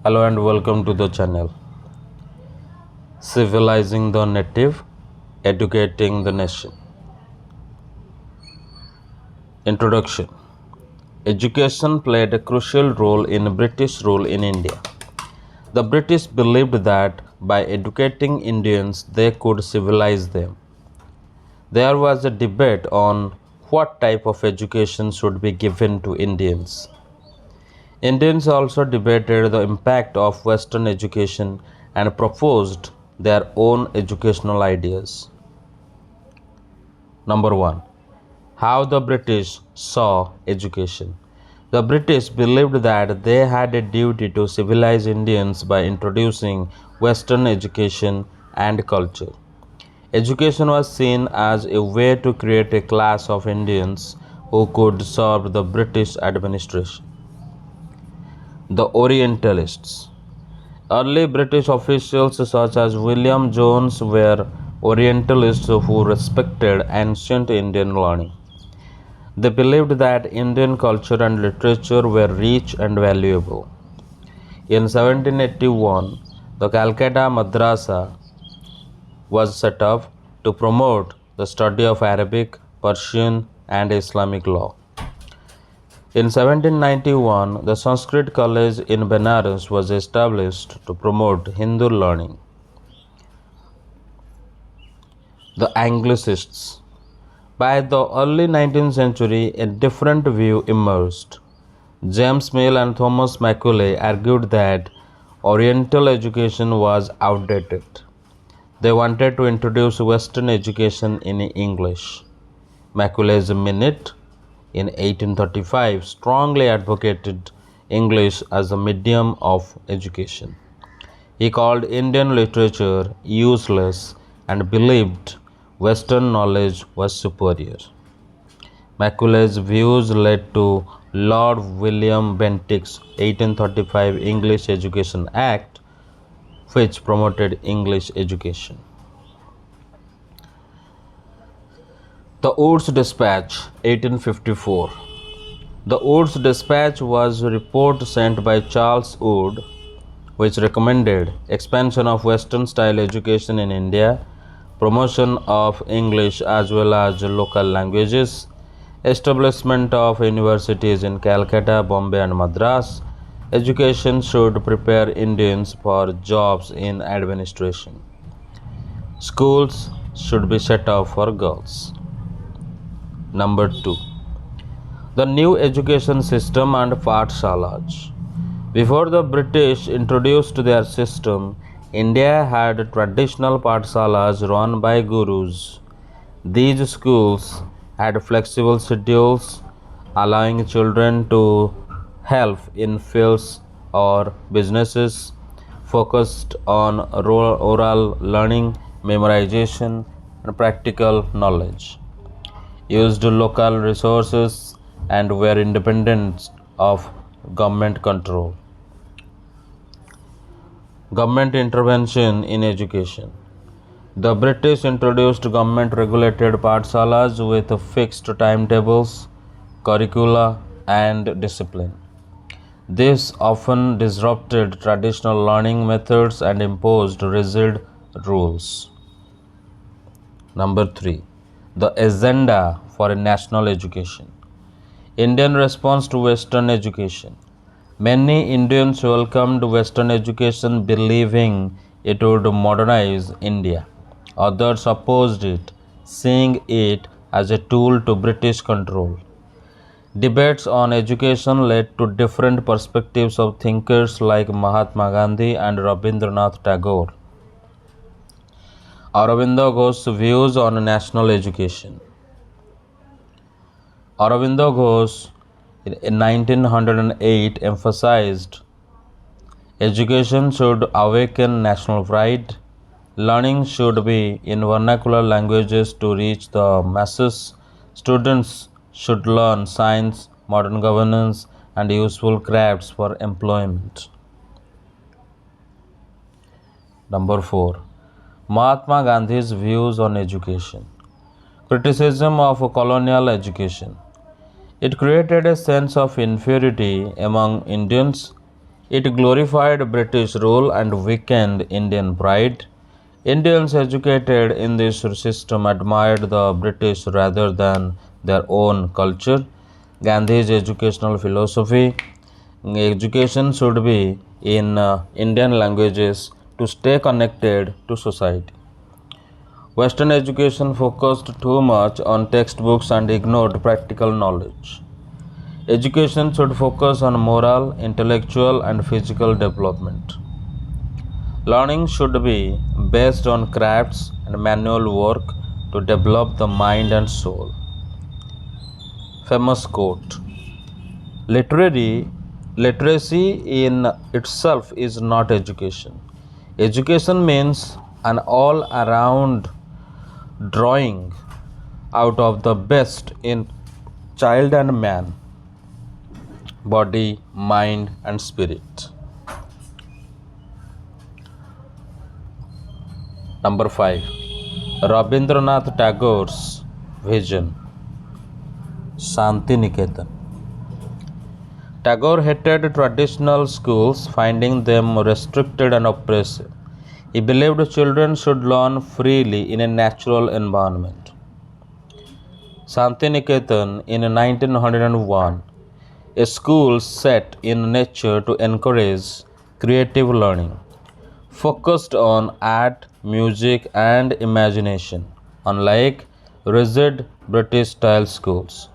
Hello and welcome to the channel. Civilizing the native, educating the nation. Introduction. Education played a crucial role in British rule in India. The British believed that by educating Indians they could civilize them. There was a debate on what type of education should be given to Indians. Indians also debated the impact of Western education and proposed their own educational ideas. Number 1. How the British saw education. The British believed that they had a duty to civilize Indians by introducing Western education and culture. Education was seen as a way to create a class of Indians who could serve the British administration. The Orientalists. Early British officials such as William Jones were Orientalists who respected ancient Indian learning. They believed that Indian culture and literature were rich and valuable. In 1781, the Calcutta Madrasa was set up to promote the study of Arabic, Persian, and Islamic law. In 1791, the Sanskrit College in Benares was established to promote Hindu learning. The Anglicists. By the early 19th century, a different view emerged. James Mill and Thomas Macaulay argued that Oriental education was outdated. They wanted to introduce Western education in English. Macaulay's Minute in 1835 strongly advocated English as a medium of education. He called Indian literature useless and believed Western knowledge was superior. Macaulay's views led to Lord William Bentinck's 1835 English Education Act, which promoted English education. The Woods Dispatch, 1854. The Woods Dispatch was a report sent by Charles Wood, which recommended expansion of Western style education in India, promotion of English as well as local languages, establishment of universities in Calcutta, Bombay, and Madras. Education should prepare Indians for jobs in administration. Schools should be set up for girls. Number 2. The new education system and Pathshalas. Before the British introduced their system, India had traditional Pathshalas run by gurus. These schools had flexible schedules, allowing children to help in fields or businesses, focused on oral learning, memorization, and practical knowledge, used local resources, and were independent of government control. Government intervention in education. The British introduced government regulated Pathshalas with fixed timetables, curricula, and discipline. This often disrupted traditional learning methods and imposed rigid rules. Number 3. The agenda for a national education. Indian response to Western education. Many Indians welcomed Western education believing it would modernize India. Others opposed it, seeing it as a tool to British control. Debates on education led to different perspectives of thinkers like Mahatma Gandhi and Rabindranath Tagore. Aurobindo Ghosh's views on national education. Aurobindo Ghosh in 1908 emphasized education should awaken national pride. Learning should be in vernacular languages to reach the masses. Students should learn science, modern governance, and useful crafts for employment. Number 4. Mahatma Gandhi's views on education. Criticism of colonial education. It created a sense of inferiority among Indians. It glorified British rule and weakened Indian pride. Indians educated in this system admired the British rather than their own culture. Gandhi's educational philosophy: education should be in Indian languages to stay connected to society. Western education focused too much on textbooks and ignored practical knowledge. Education should focus on moral, intellectual, and physical development. Learning should be based on crafts and manual work to develop the mind and soul. Famous quote: Literacy in itself is not education. Education means an all around drawing out of the best in child and man, body, mind, and spirit. Number 5. Rabindranath Tagore's vision. Shanti Niketan. Tagore hated traditional schools, finding them restricted and oppressive. He believed children should learn freely in a natural environment. Shanti Niketan in 1901, a school set in nature to encourage creative learning, focused on art, music, and imagination, unlike rigid British style schools.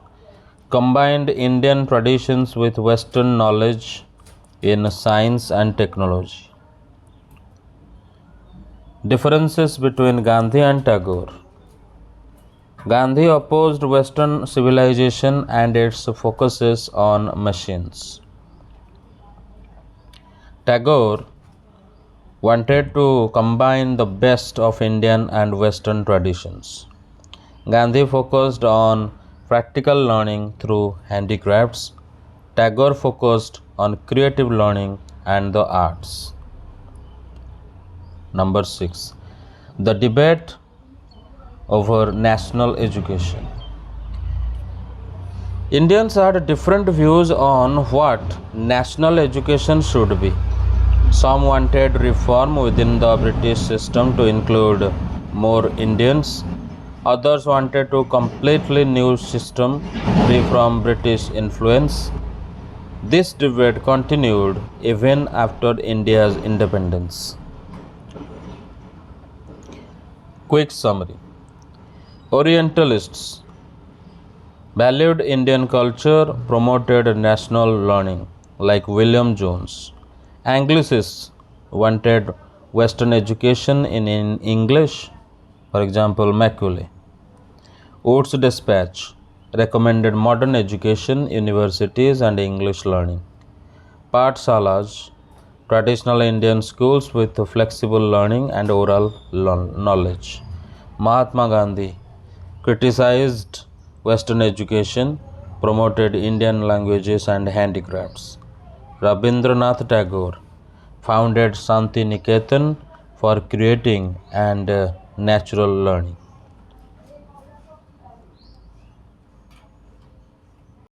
Combined Indian traditions with Western knowledge in science and technology. Differences between Gandhi and Tagore. Gandhi opposed Western civilization and its focuses on machines. Tagore wanted to combine the best of Indian and Western traditions. Gandhi focused on practical learning through handicrafts. Tagore focused on creative learning and the arts. Number 6. The debate over national education. Indians had different views on what national education should be. Some wanted reform within the British system to include more Indians. Others wanted a completely new system free from British influence. This debate continued even after India's independence. Quick summary. Orientalists valued Indian culture, promoted national learning, like William Jones. Anglicists wanted Western education in English, for example, Macaulay. Oates Dispatch recommended modern education, universities, and English learning. Pathshalas, traditional Indian schools with flexible learning and oral knowledge. Mahatma Gandhi criticized Western education, promoted Indian languages and handicrafts. Rabindranath Tagore founded Shanti Niketan for creating and natural learning.